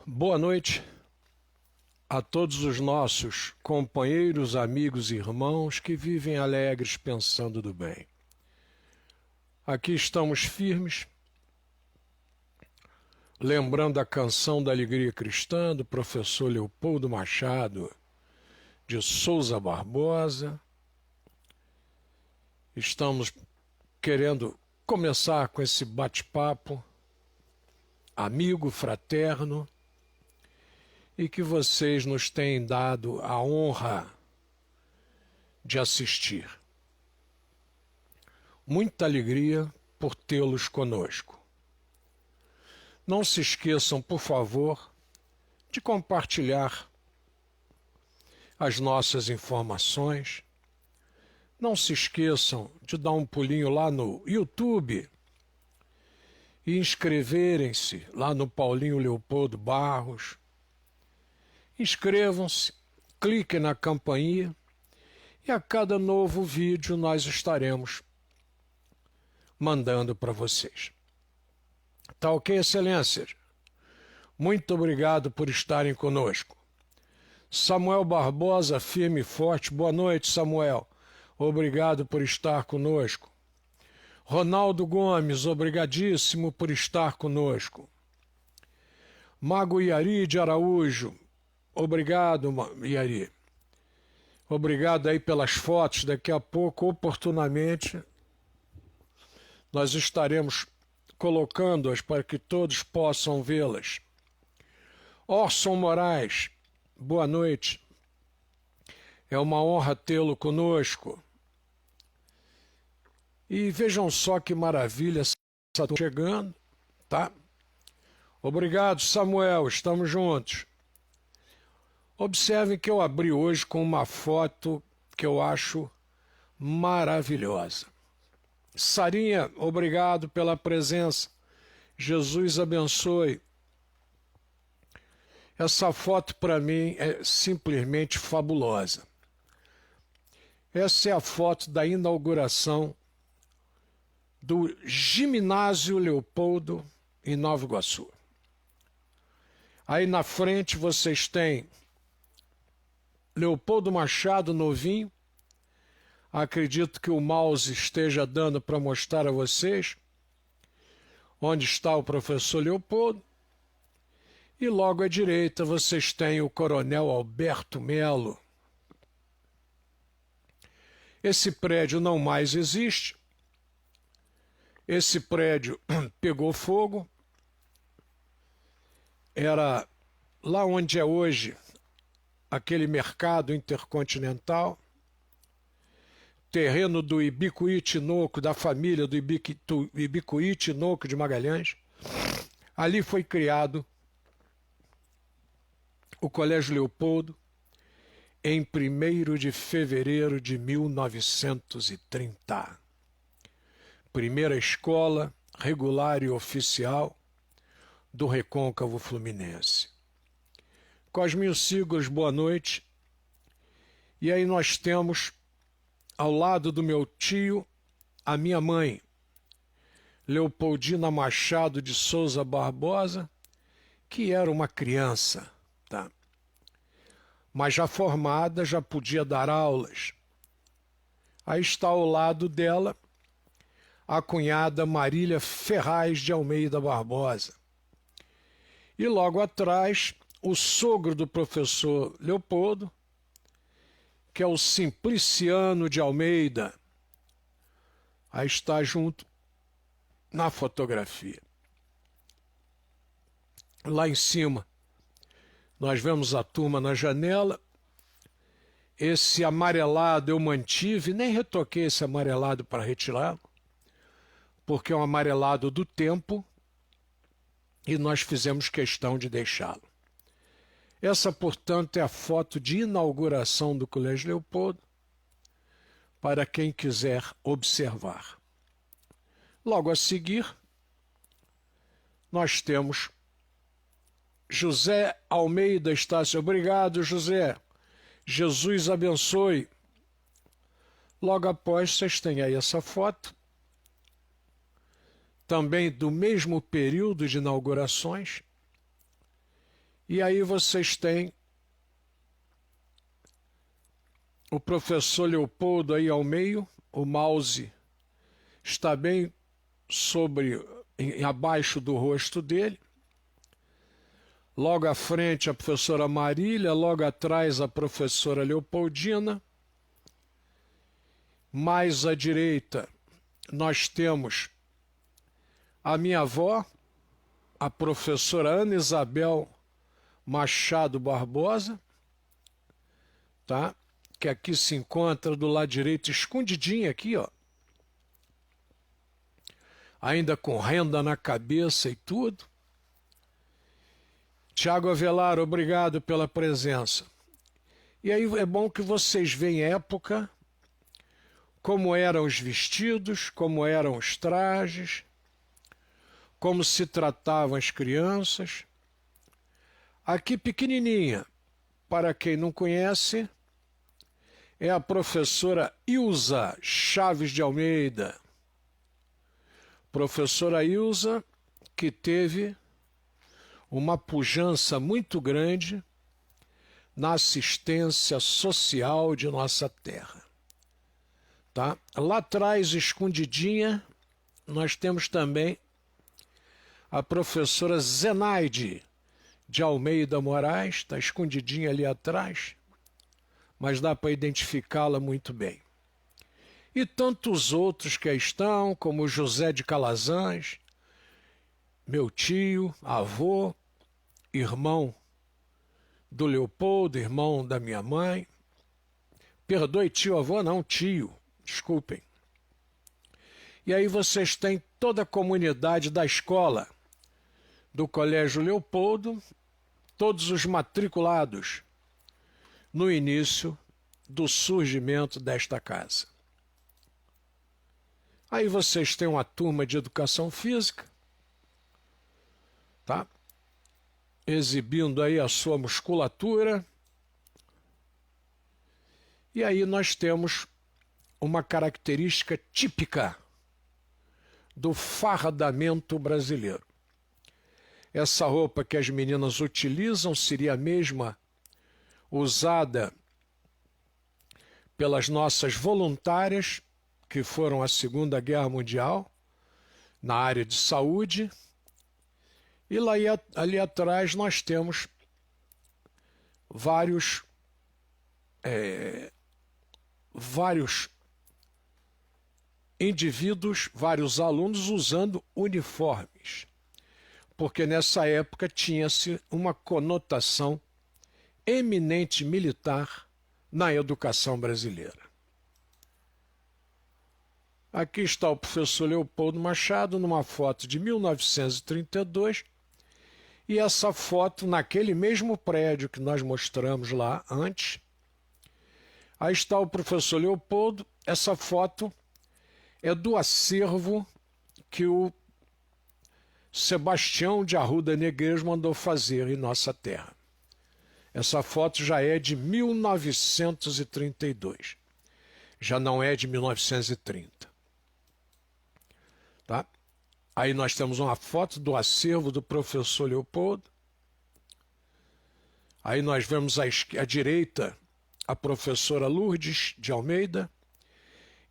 Boa noite a todos os nossos companheiros, amigos e irmãos que vivem alegres pensando do bem. Aqui estamos firmes, lembrando a canção da alegria cristã do professor Leopoldo Machado de Souza Barbosa. Estamos querendo começar com esse bate-papo amigo, fraterno, e que vocês nos têm dado a honra de assistir. Muita alegria por tê-los conosco. Não se esqueçam, por favor, de compartilhar as nossas informações. Não se esqueçam de dar um pulinho lá no YouTube e inscreverem-se lá no Paulinho Leopoldo Barros. Inscrevam-se, cliquem na campainha e a cada novo vídeo nós estaremos mandando para vocês. Tá ok, excelências? Muito obrigado por estarem conosco. Samuel Barbosa, firme e forte. Boa noite, Samuel. Obrigado por estar conosco. Ronaldo Gomes, obrigadíssimo por estar conosco. Mago Iari de Araújo, obrigado, Iari. Obrigado aí pelas fotos. Daqui a pouco, oportunamente, nós estaremos colocando-as para que todos possam vê-las. Orson Moraes, boa noite. É uma honra tê-lo conosco. E vejam só que maravilha, está chegando, tá? Obrigado, Samuel, estamos juntos. Observem que eu abri hoje com uma foto que eu acho maravilhosa. Sarinha, obrigado pela presença. Jesus abençoe. Essa foto para mim é simplesmente fabulosa. Essa é a foto da inauguração do Ginásio Leopoldo em Nova Iguaçu. Aí na frente vocês têm Leopoldo Machado novinho. Acredito que o mouse esteja dando para mostrar a vocês onde está o professor Leopoldo. E logo à direita vocês têm o Coronel Alberto Melo. Esse prédio não mais existe. Esse prédio pegou fogo. Era lá onde é hoje aquele mercado intercontinental. Terreno do Ibicuí Tinoco, da família do Ibicuí Tinoco de Magalhães. Ali foi criado o Colégio Leopoldo em 1º de fevereiro de 1930. Primeira escola regular e oficial do Recôncavo Fluminense. Cosminho Sigos, boa noite. E aí nós temos, ao lado do meu tio, a minha mãe, Leopoldina Machado de Souza Barbosa, que era uma criança, tá? Mas já formada, já podia dar aulas. Aí está ao lado dela a cunhada Marília Ferraz de Almeida Barbosa. E logo atrás, o sogro do professor Leopoldo, que é o Simpliciano de Almeida. Aí está junto na fotografia. Lá em cima, nós vemos a turma na janela. Esse amarelado eu mantive, nem retoquei esse amarelado para retirá-lo, porque é um amarelado do tempo e nós fizemos questão de deixá-lo. Essa, portanto, é a foto de inauguração do Colégio Leopoldo, para quem quiser observar. Logo a seguir, nós temos José Almeida Estácio. Obrigado, José. Jesus abençoe. Logo após, vocês têm aí essa foto, também do mesmo período de inaugurações, E aí vocês têm o professor Leopoldo aí ao meio, o mouse está bem abaixo do rosto dele. Logo à frente a professora Marília, logo atrás a professora Leopoldina. Mais à direita nós temos a minha avó, a professora Ana Isabel Machado Barbosa, tá? Que aqui se encontra do lado direito, escondidinha aqui, ó. Ainda com renda na cabeça e tudo. Tiago Avelar, obrigado pela presença. E aí é bom que vocês veem época, como eram os vestidos, como eram os trajes, como se tratavam as crianças. Aqui pequenininha, para quem não conhece, é a professora Ilza Chaves de Almeida. Professora Ilza, que teve uma pujança muito grande na assistência social de nossa terra. Tá? Lá atrás, escondidinha, nós temos também a professora Zenaide de Almeida Moraes, está escondidinha ali atrás, mas dá para identificá-la muito bem. E tantos outros que aí estão, como José de Calazans, meu tio, avô, irmão do Leopoldo, irmão da minha mãe. Perdoe, tio, avô, não, tio, desculpem. E aí vocês têm toda a comunidade da escola, do Colégio Leopoldo, todos os matriculados no início do surgimento desta casa. Aí vocês têm uma turma de educação física, tá? Exibindo aí a sua musculatura. E aí nós temos uma característica típica do fardamento brasileiro. Essa roupa que as meninas utilizam seria a mesma usada pelas nossas voluntárias que foram à Segunda Guerra Mundial na área de saúde. E lá ali atrás nós temos vários indivíduos, vários alunos usando uniformes, porque nessa época tinha-se uma conotação eminente militar na educação brasileira. Aqui está o professor Leopoldo Machado numa foto de 1932, e essa foto naquele mesmo prédio que nós mostramos lá antes. Aí está o professor Leopoldo. Essa foto é do acervo que o Sebastião de Arruda Negreiros mandou fazer em nossa terra. Essa foto já é de 1932, já não é de 1930. Tá? Aí nós temos uma foto do acervo do professor Leopoldo. Aí nós vemos à direita a professora Lourdes de Almeida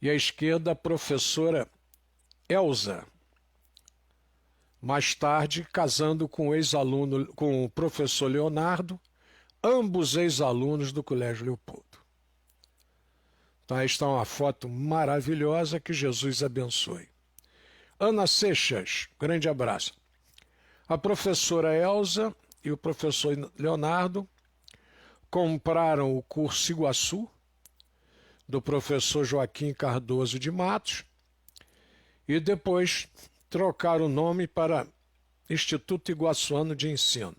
e à esquerda a professora Elza, mais tarde casando com o ex-aluno, com o professor Leonardo, ambos ex-alunos do Colégio Leopoldo. Então aí está uma foto maravilhosa, que Jesus abençoe. Ana Seixas, grande abraço. A professora Elza e o professor Leonardo compraram o curso Iguaçu, do professor Joaquim Cardoso de Matos, e depois trocaram o nome para Instituto Iguaçuano de Ensino.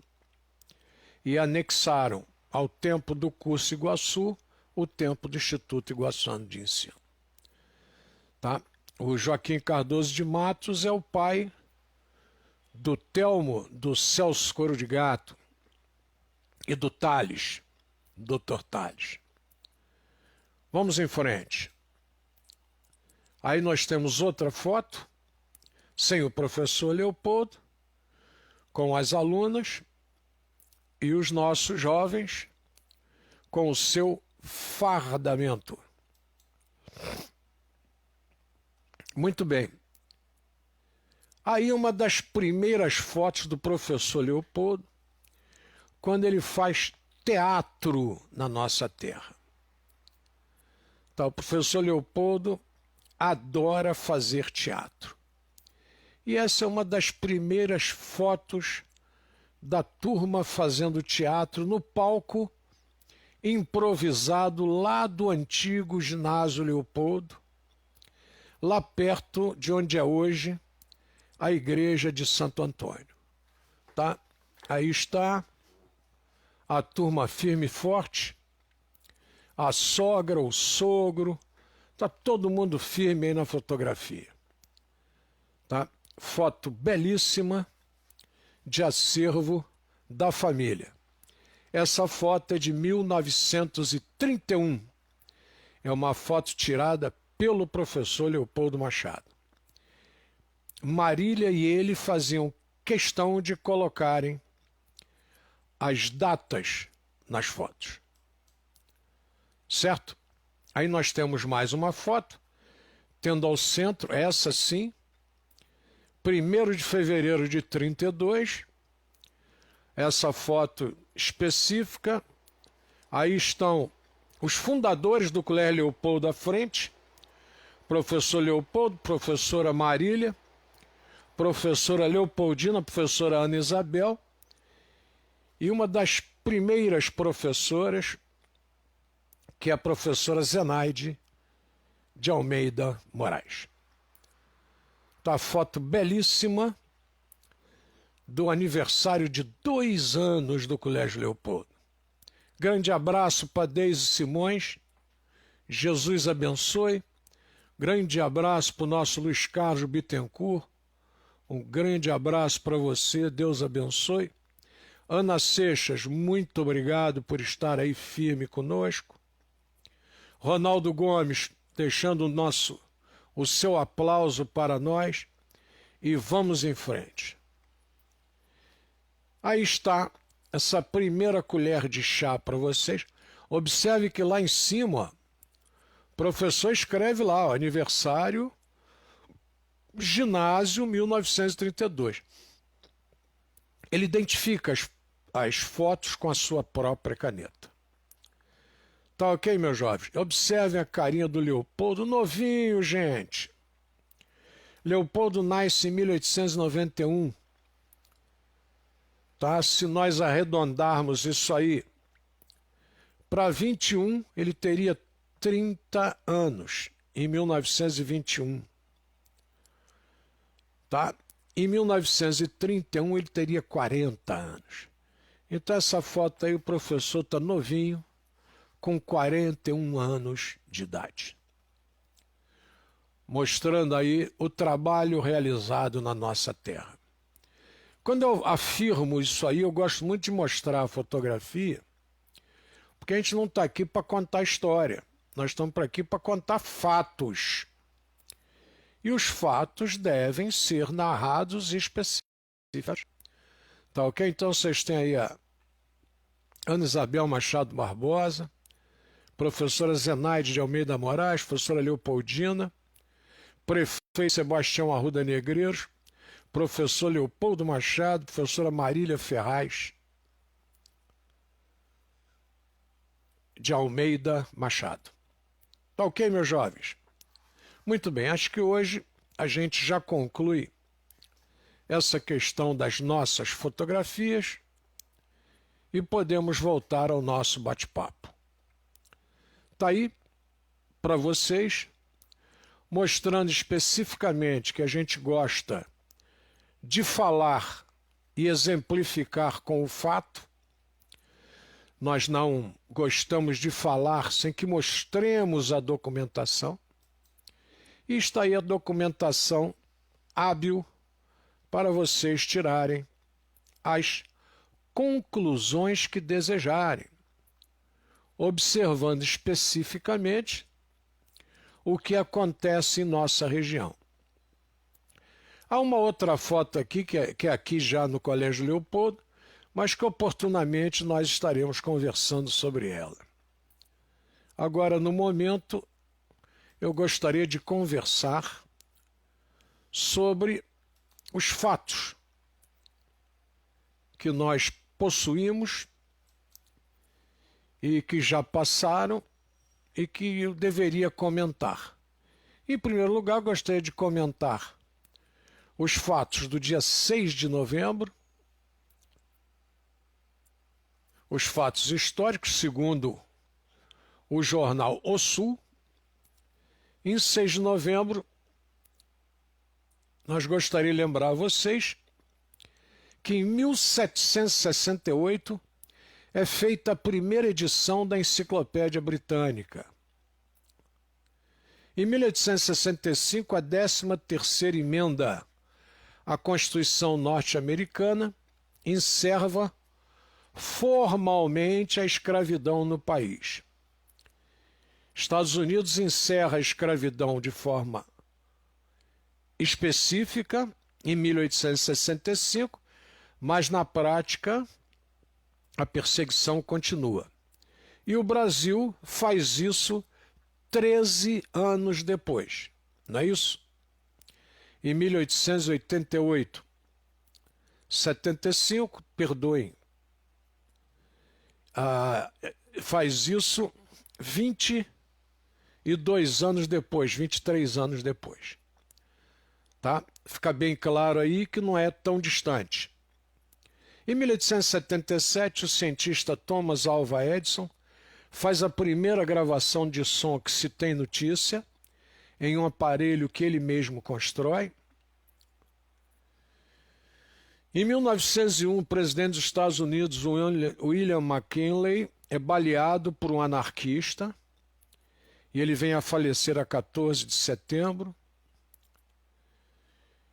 E anexaram ao tempo do curso Iguaçu o tempo do Instituto Iguaçuano de Ensino. Tá? O Joaquim Cardoso de Matos é o pai do Telmo, do Celso Coro de Gato e do Tales, Dr. Tales. Vamos em frente. Aí nós temos outra foto, sem o professor Leopoldo, com as alunas, e os nossos jovens com o seu fardamento. Muito bem. Aí uma das primeiras fotos do professor Leopoldo, quando ele faz teatro na nossa terra. Então, o professor Leopoldo adora fazer teatro. E essa é uma das primeiras fotos da turma fazendo teatro no palco improvisado lá do antigo ginásio Leopoldo, lá perto de onde é hoje a igreja de Santo Antônio. Tá? Aí está a turma firme e forte, a sogra, o sogro, tá todo mundo firme aí na fotografia. Tá? Foto belíssima de acervo da família. Essa foto é de 1931. É uma foto tirada pelo professor Leopoldo Machado. Marília e ele faziam questão de colocarem as datas nas fotos. Certo? Aí nós temos mais uma foto, tendo ao centro, essa sim, 1º de fevereiro de 32, essa foto específica. Aí estão os fundadores do Colégio Leopoldo à frente, professor Leopoldo, professora Marília, professora Leopoldina, professora Ana Isabel, e uma das primeiras professoras, que é a professora Zenaide de Almeida Moraes. Tá a foto belíssima do aniversário de 2 anos do Colégio Leopoldo. Grande abraço para Deise Simões, Jesus abençoe. Grande abraço para o nosso Luiz Carlos Bittencourt, um grande abraço para você, Deus abençoe. Ana Seixas, muito obrigado por estar aí firme conosco. Ronaldo Gomes, deixando o seu aplauso para nós, e vamos em frente. Aí está essa primeira colher de chá para vocês. Observe que lá em cima, o professor escreve lá, ó, aniversário, ginásio 1932. Ele identifica as fotos com a sua própria caneta. Tá ok, meus jovens? Observem a carinha do Leopoldo, novinho, gente. Leopoldo nasce em 1891. Tá? Se nós arredondarmos isso aí para 21, ele teria 30 anos, em 1921. Tá? Em 1931, ele teria 40 anos. Então, essa foto aí, o professor está novinho, com 41 anos de idade. Mostrando aí o trabalho realizado na nossa terra. Quando eu afirmo isso aí, eu gosto muito de mostrar a fotografia, porque a gente não está aqui para contar história. Nós estamos aqui para contar fatos. E os fatos devem ser narrados e específicos. Tá ok? Então vocês têm aí a Ana Isabel Machado Barbosa, professora Zenaide de Almeida Moraes, professora Leopoldina, prefeito Sebastião Arruda Negreiros, professor Leopoldo Machado, professora Marília Ferraz de Almeida Machado. Tá ok, meus jovens? Muito bem, acho que hoje a gente já conclui essa questão das nossas fotografias e podemos voltar ao nosso bate-papo. Tá aí para vocês, mostrando especificamente que a gente gosta de falar e exemplificar com o fato. Nós não gostamos de falar sem que mostremos a documentação. E está aí a documentação hábil para vocês tirarem as conclusões que desejarem, observando especificamente o que acontece em nossa região. Há uma outra foto aqui, que é aqui já no Colégio Leopoldo, mas que oportunamente nós estaremos conversando sobre ela. Agora, no momento, eu gostaria de conversar sobre os fatos que nós possuímos e que já passaram e que eu deveria comentar. Em primeiro lugar, gostaria de comentar os fatos do dia 6 de novembro, os fatos históricos, segundo o jornal O Sul. Em 6 de novembro, nós gostaria de lembrar a vocês que em 1768 é feita a primeira edição da Enciclopédia Britânica. Em 1865, a 13ª emenda à Constituição norte-americana encerra formalmente a escravidão no país. Estados Unidos encerra a escravidão de forma específica em 1865, mas na prática a perseguição continua. E o Brasil faz isso 13 anos depois, não é isso? Em 1888, 75, perdoem, faz isso 22 anos depois, 23 anos depois. Tá? Fica bem claro aí que não é tão distante. Em 1877, o cientista Thomas Alva Edison faz a primeira gravação de som que se tem notícia em um aparelho que ele mesmo constrói. Em 1901, o presidente dos Estados Unidos, William McKinley, é baleado por um anarquista e ele vem a falecer a 14 de setembro.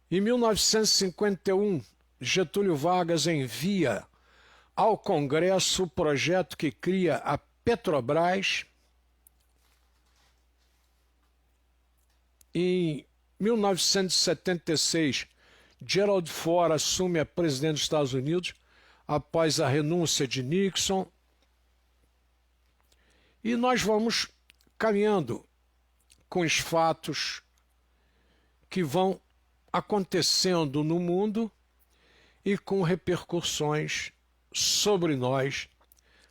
Em 1951, Getúlio Vargas envia ao Congresso o projeto que cria a Petrobras. Em 1976, Gerald Ford assume a presidência dos Estados Unidos após a renúncia de Nixon. E nós vamos caminhando com os fatos que vão acontecendo no mundo e com repercussões sobre nós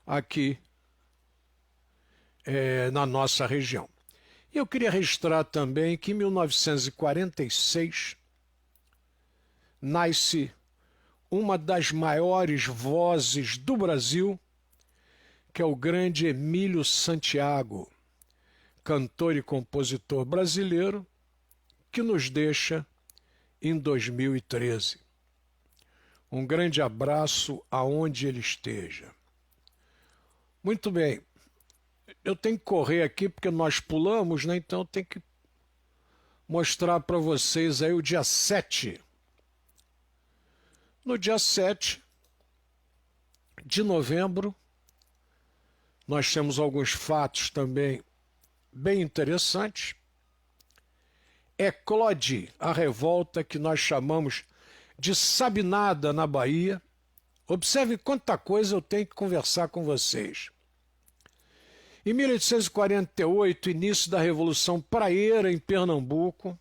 aqui na nossa região. E eu queria registrar também que em 1946 nasce uma das maiores vozes do Brasil, que é o grande Emílio Santiago, cantor e compositor brasileiro, que nos deixa em 2013. Um grande abraço aonde ele esteja. Muito bem, eu tenho que correr aqui porque nós pulamos, né? Então eu tenho que mostrar para vocês aí o dia 7. No dia 7 de novembro, nós temos alguns fatos também bem interessantes. Eclode a revolta que nós chamamos de Sabinada na Bahia. Observe quanta coisa eu tenho que conversar com vocês. Em 1848, início da Revolução Praieira em Pernambuco.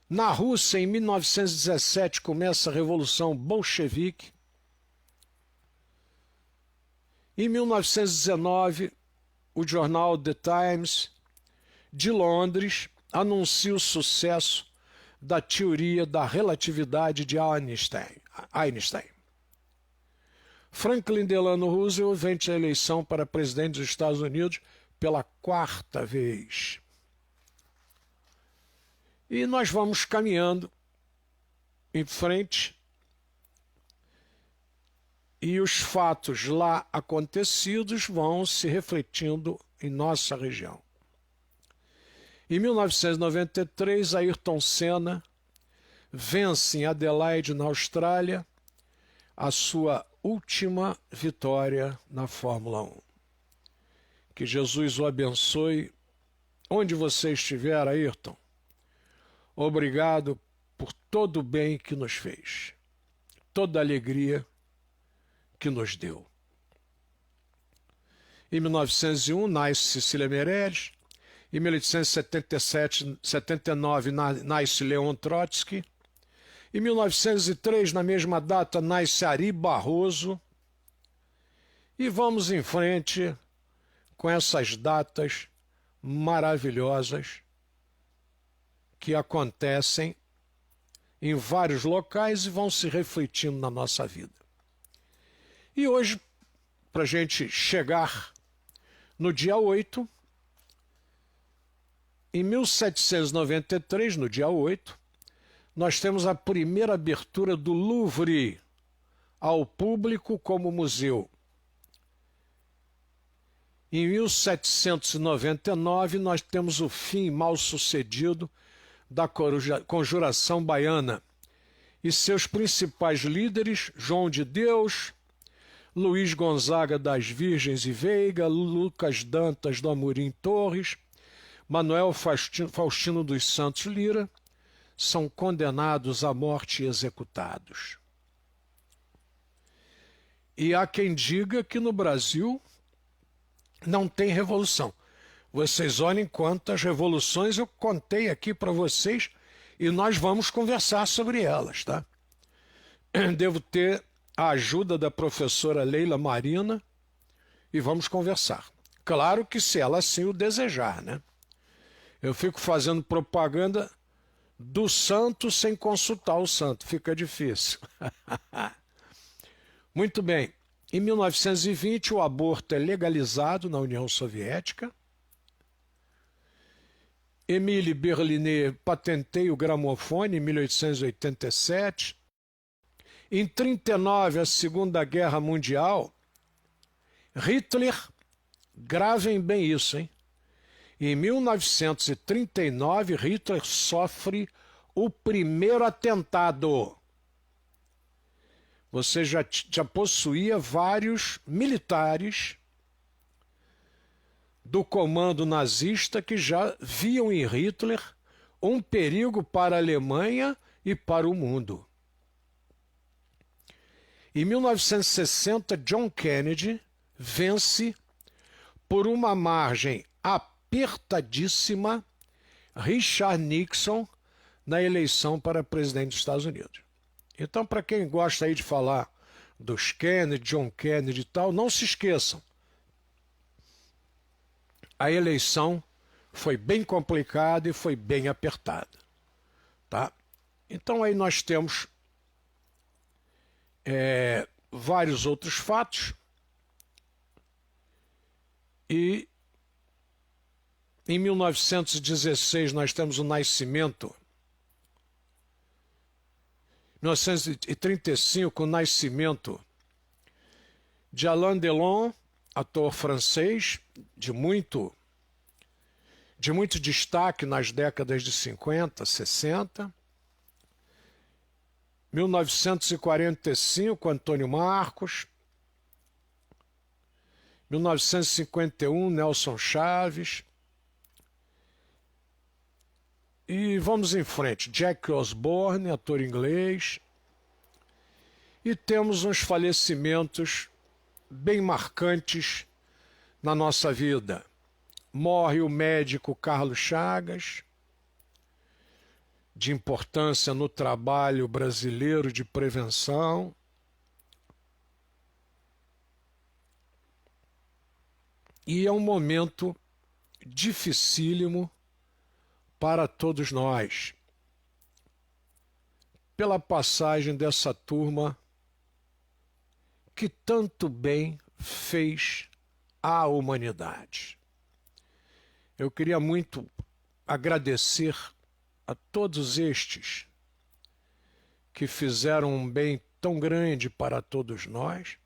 Na Rússia, em 1917, começa a Revolução Bolchevique. Em 1919, o jornal The Times de Londres anuncia o sucesso da teoria da relatividade de Einstein. Franklin Delano Roosevelt vence a eleição para presidente dos Estados Unidos pela 4ª vez. E nós vamos caminhando em frente e os fatos lá acontecidos vão se refletindo em nossa região. Em 1993, Ayrton Senna vence em Adelaide, na Austrália, a sua última vitória na Fórmula 1. Que Jesus o abençoe onde você estiver, Ayrton. Obrigado por todo o bem que nos fez. toda a alegria que nos deu. Em 1901, nasce Cecília Meirelles. Em 1879, nasce Leon Trotsky. Em 1903, na mesma data, nasce Ari Barroso. E vamos em frente com essas datas maravilhosas que acontecem em vários locais e vão se refletindo na nossa vida. E hoje, para a gente chegar no dia 8, em 1793, no dia 8, nós temos a primeira abertura do Louvre ao público como museu. Em 1799, nós temos o fim mal sucedido da Conjuração Baiana e seus principais líderes, João de Deus, Luiz Gonzaga das Virgens e Veiga, Lucas Dantas do Amorim Torres, Manuel Faustino dos Santos Lira, são condenados à morte e executados. E há quem diga que no Brasil não tem revolução. Vocês olhem quantas revoluções eu contei aqui para vocês e nós vamos conversar sobre elas, tá? Devo ter a ajuda da professora Leila Marina e vamos conversar. Claro que se ela assim o desejar, né? Eu fico fazendo propaganda do santo sem consultar o santo, fica difícil. Muito bem. Em 1920, o aborto é legalizado na União Soviética. Émile Berliner patenteia o gramofone em 1887. Em 1939, a Segunda Guerra Mundial, Hitler, gravem bem isso, hein? Em 1939, Hitler sofre o primeiro atentado. Você já possuía vários militares do comando nazista que já viam em Hitler um perigo para a Alemanha e para o mundo. Em 1960, John Kennedy vence por uma margem apertadíssima Richard Nixon na eleição para presidente dos Estados Unidos. Então, para quem gosta aí de falar dos Kennedy, John Kennedy e tal, não se esqueçam. A eleição foi bem complicada e foi bem apertada. Tá? Então, aí nós temos vários outros fatos. E em 1916 nós temos o nascimento, 1935 o nascimento de Alain Delon, ator francês de muito destaque nas décadas de 50, 60. 1945, Antônio Marcos. 1951, Nelson Chaves. E vamos em frente. Jack Osborne, ator inglês. E temos uns falecimentos bem marcantes na nossa vida. Morre o médico Carlos Chagas, de importância no trabalho brasileiro de prevenção. E é um momento dificílimo para todos nós, pela passagem dessa turma que tanto bem fez à humanidade. Eu queria muito agradecer a todos estes que fizeram um bem tão grande para todos nós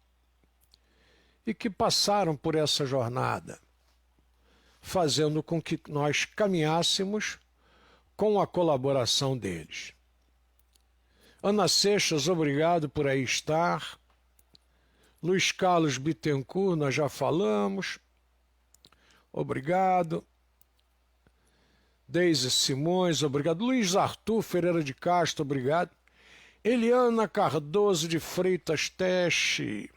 e que passaram por essa jornada, fazendo com que nós caminhássemos com a colaboração deles. Ana Seixas, obrigado por aí estar. Luiz Carlos Bittencourt, nós já falamos. Obrigado. Deise Simões, obrigado. Luiz Arthur Ferreira de Castro, obrigado. Eliana Cardoso de Freitas Teste.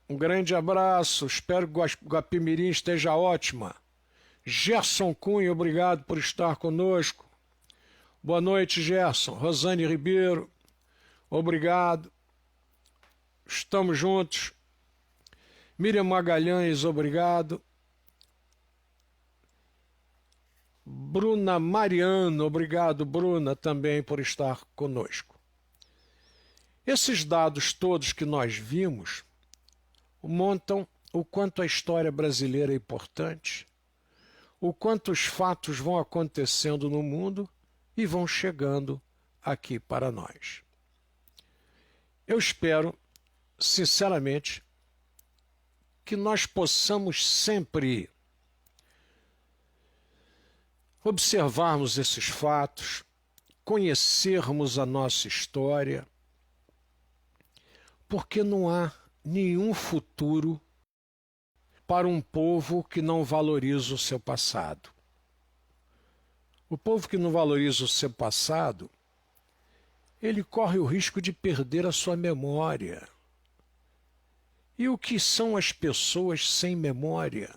Um grande abraço, espero que Guapimirim esteja ótima. Gerson Cunha, obrigado por estar conosco. Boa noite, Gerson. Rosane Ribeiro, obrigado. Estamos juntos. Miriam Magalhães, obrigado. Bruna Mariano, obrigado, Bruna, também por estar conosco. Esses dados todos que nós vimos montam o quanto a história brasileira é importante, o quanto os fatos vão acontecendo no mundo e vão chegando aqui para nós. Eu espero, sinceramente, que nós possamos sempre observarmos esses fatos, conhecermos a nossa história, porque não há nenhum futuro para um povo que não valoriza o seu passado. O povo que não valoriza o seu passado, ele corre o risco de perder a sua memória. E o que são as pessoas sem memória?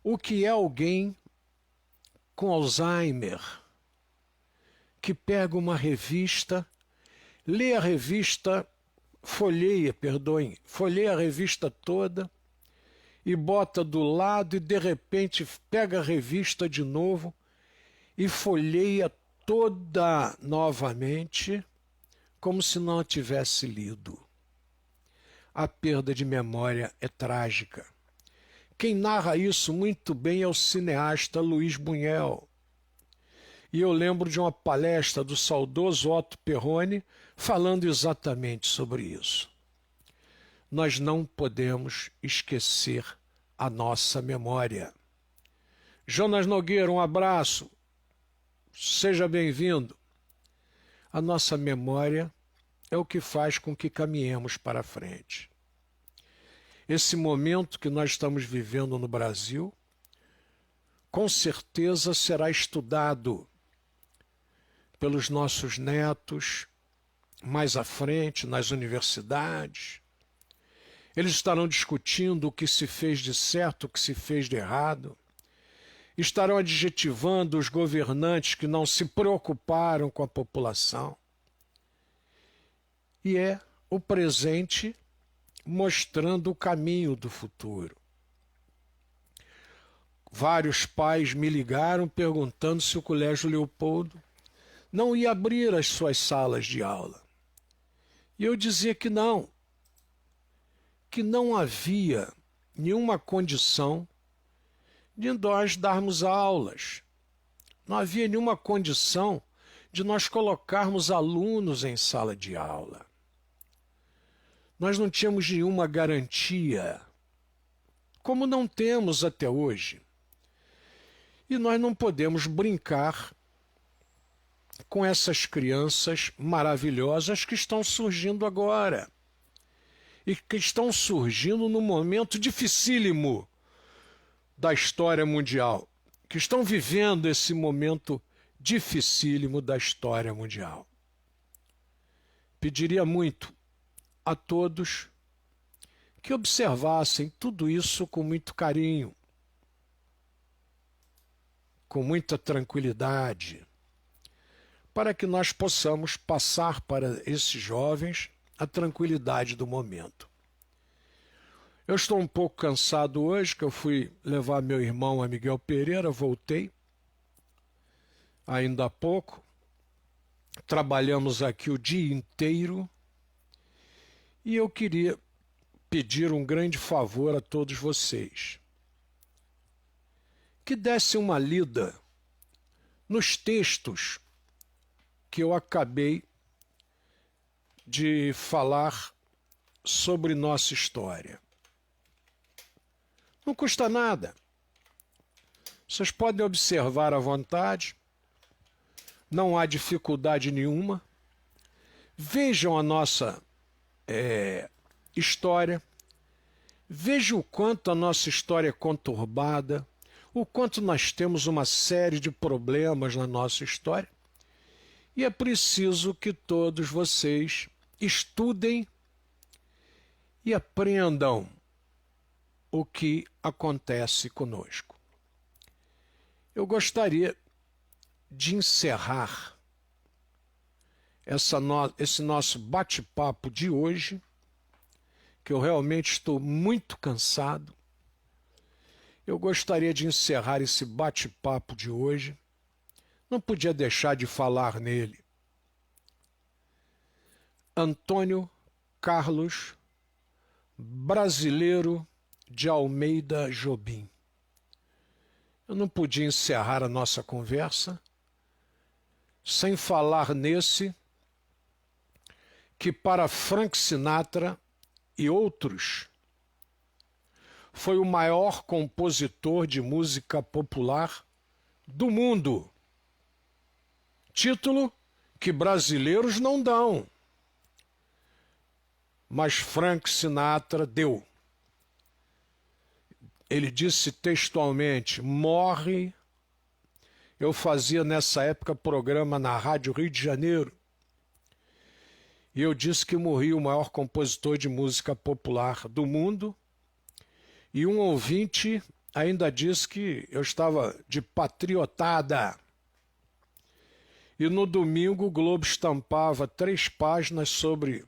O que é alguém com Alzheimer, que pega uma revista, lê a revista, folheia a revista toda e bota do lado e de repente pega a revista de novo e folheia toda novamente, como se não a tivesse lido. A perda de memória é trágica. Quem narra isso muito bem é o cineasta Luiz Buñuel. E eu lembro de uma palestra do saudoso Otto Perrone falando exatamente sobre isso. Nós não podemos esquecer a nossa memória. Jonas Nogueira, um abraço. Seja bem-vindo. A nossa memória é o que faz com que caminhemos para frente. Esse momento que nós estamos vivendo no Brasil, com certeza será estudado pelos nossos netos mais à frente, nas universidades. Eles estarão discutindo o que se fez de certo, o que se fez de errado. Estarão adjetivando os governantes que não se preocuparam com a população. E é o presente mostrando o caminho do futuro. Vários pais me ligaram perguntando se o Colégio Leopoldo não ia abrir as suas salas de aula. E eu dizia que não havia nenhuma condição de nós darmos aulas. Não havia nenhuma condição de nós colocarmos alunos em sala de aula. Nós não tínhamos nenhuma garantia, como não temos até hoje. E nós não podemos brincar com essas crianças maravilhosas que estão surgindo agora. E que estão surgindo num momento dificílimo da história mundial. Que estão vivendo esse momento dificílimo da história mundial. Pediria muito a todos que observassem tudo isso com muito carinho, com muita tranquilidade, para que nós possamos passar para esses jovens a tranquilidade do momento. Eu estou um pouco cansado hoje, que eu fui levar meu irmão a Miguel Pereira, voltei ainda há pouco, trabalhamos aqui o dia inteiro, e eu queria pedir um grande favor a todos vocês, que dessem uma lida nos textos que eu acabei de falar sobre nossa história. Não custa nada. Vocês podem observar à vontade, não há dificuldade nenhuma. Vejam a nossa história, vejam o quanto a nossa história é conturbada, o quanto nós temos uma série de problemas na nossa história, E é preciso que todos vocês estudem e aprendam o que acontece conosco. Eu gostaria de encerrar esse nosso bate-papo de hoje, que eu realmente estou muito cansado. Eu gostaria de encerrar esse bate-papo de hoje. Não podia deixar de falar nele. Antônio Carlos Brasileiro de Almeida Jobim. Eu não podia encerrar a nossa conversa sem falar nesse que, para Frank Sinatra e outros, foi o maior compositor de música popular do mundo. Título que brasileiros não dão, mas Frank Sinatra deu. Ele disse textualmente: morre. Eu fazia nessa época programa na Rádio Rio de Janeiro, e eu disse que morria o maior compositor de música popular do mundo, e um ouvinte ainda disse que eu estava de patriotada. E no domingo o Globo estampava 3 páginas sobre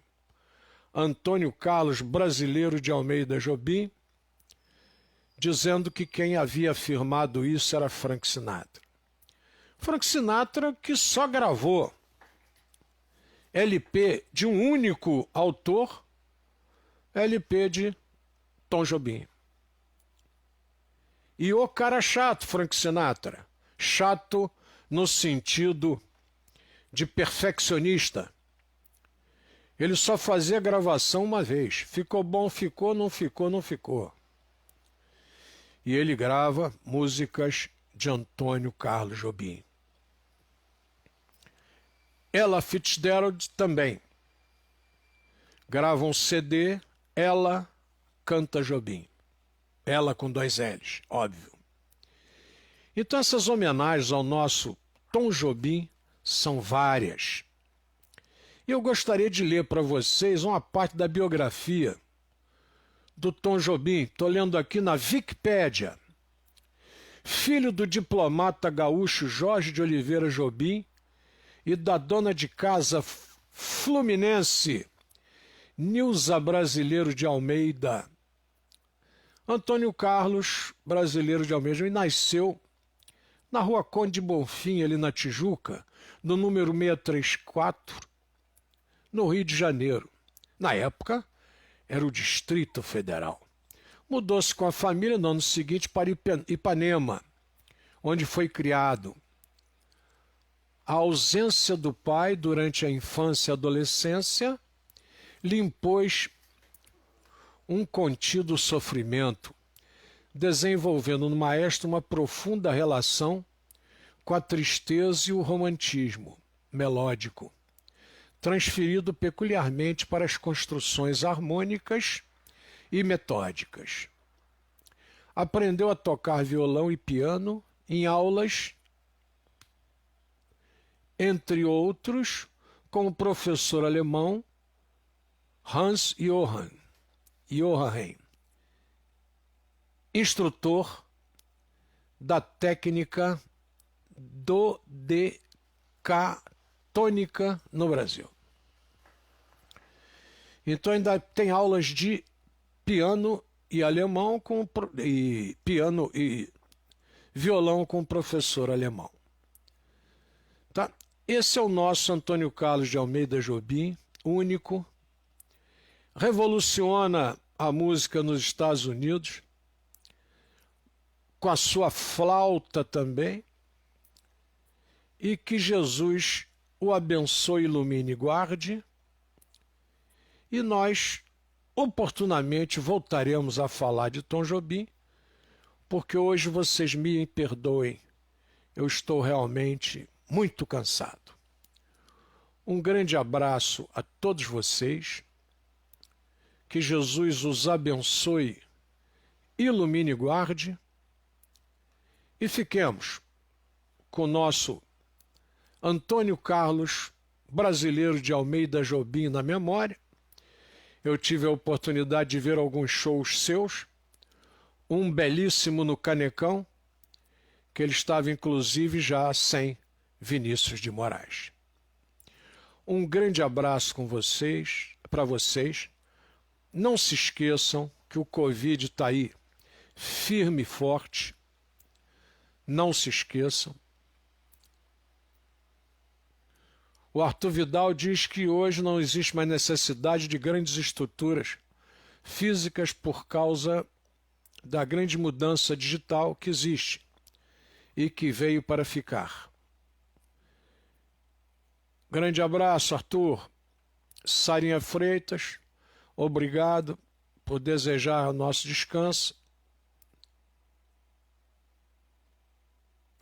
Antônio Carlos Brasileiro de Almeida Jobim, dizendo que quem havia afirmado isso era Frank Sinatra. Frank Sinatra, que só gravou LP de um único autor, LP de Tom Jobim. E o cara chato, Frank Sinatra, chato no sentido de perfeccionista. Ele só fazia gravação uma vez. Ficou bom, ficou, não ficou, não ficou. E ele grava músicas de Antônio Carlos Jobim. Ella Fitzgerald também grava um CD, Ela Canta Jobim. Ela com 2 L's, óbvio. Então essas homenagens ao nosso Tom Jobim são várias. E eu gostaria de ler para vocês uma parte da biografia do Tom Jobim. Estou lendo aqui na Wikipédia. Filho do diplomata gaúcho Jorge de Oliveira Jobim e da dona de casa fluminense Nilza Brasileiro de Almeida. Antônio Carlos Brasileiro de Almeida Jobim nasceu na Rua Conde de Bonfim, ali na Tijuca, no número 634, no Rio de Janeiro. Na época, era o Distrito Federal. Mudou-se com a família no ano seguinte para Ipanema, onde foi criado. A ausência do pai durante a infância e adolescência lhe impôs um contido sofrimento, desenvolvendo no maestro uma profunda relação com a tristeza e o romantismo melódico, transferido peculiarmente para as construções harmônicas e metódicas. Aprendeu a tocar violão e piano em aulas, entre outros, com o professor alemão Hans Johann, instrutor da técnica dodecatônica no Brasil. Então ainda tem aulas de piano e alemão piano e violão com o professor alemão. Tá? Esse é o nosso Antônio Carlos de Almeida Jobim, único. Revoluciona a música nos Estados Unidos, com a sua flauta também, e que Jesus o abençoe, ilumine e guarde, e nós oportunamente voltaremos a falar de Tom Jobim, porque hoje vocês me perdoem, eu estou realmente muito cansado. Um grande abraço a todos vocês, que Jesus os abençoe, ilumine e guarde, e fiquemos com o nosso Antônio Carlos Brasileiro de Almeida Jobim na memória. Eu tive a oportunidade de ver alguns shows seus, um belíssimo no Canecão, que ele estava inclusive já sem Vinícius de Moraes. Um grande abraço para vocês. Não se esqueçam que o Covid está aí, firme e forte. Não se esqueçam. O Arthur Vidal diz que hoje não existe mais necessidade de grandes estruturas físicas por causa da grande mudança digital que existe e que veio para ficar. Grande abraço, Arthur. Sarinha Freitas, obrigado por desejar o nosso descanso.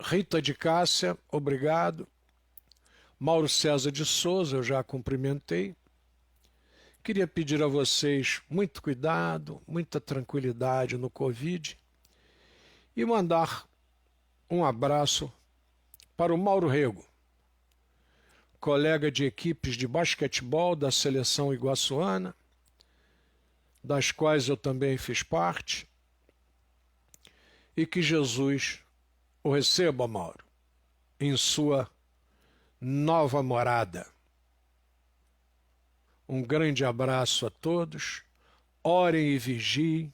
Rita de Cássia, obrigado. Mauro César de Souza, eu já cumprimentei. Queria pedir a vocês muito cuidado, muita tranquilidade no Covid e mandar um abraço para o Mauro Rego, colega de equipes de basquetebol da seleção iguaçuana, das quais eu também fiz parte, e que Jesus o receba, Mauro, em sua nova morada. Um grande abraço a todos, orem e vigiem,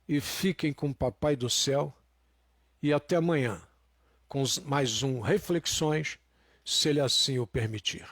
e fiquem com o Papai do Céu, e até amanhã, com mais um Reflexões, se Ele assim o permitir.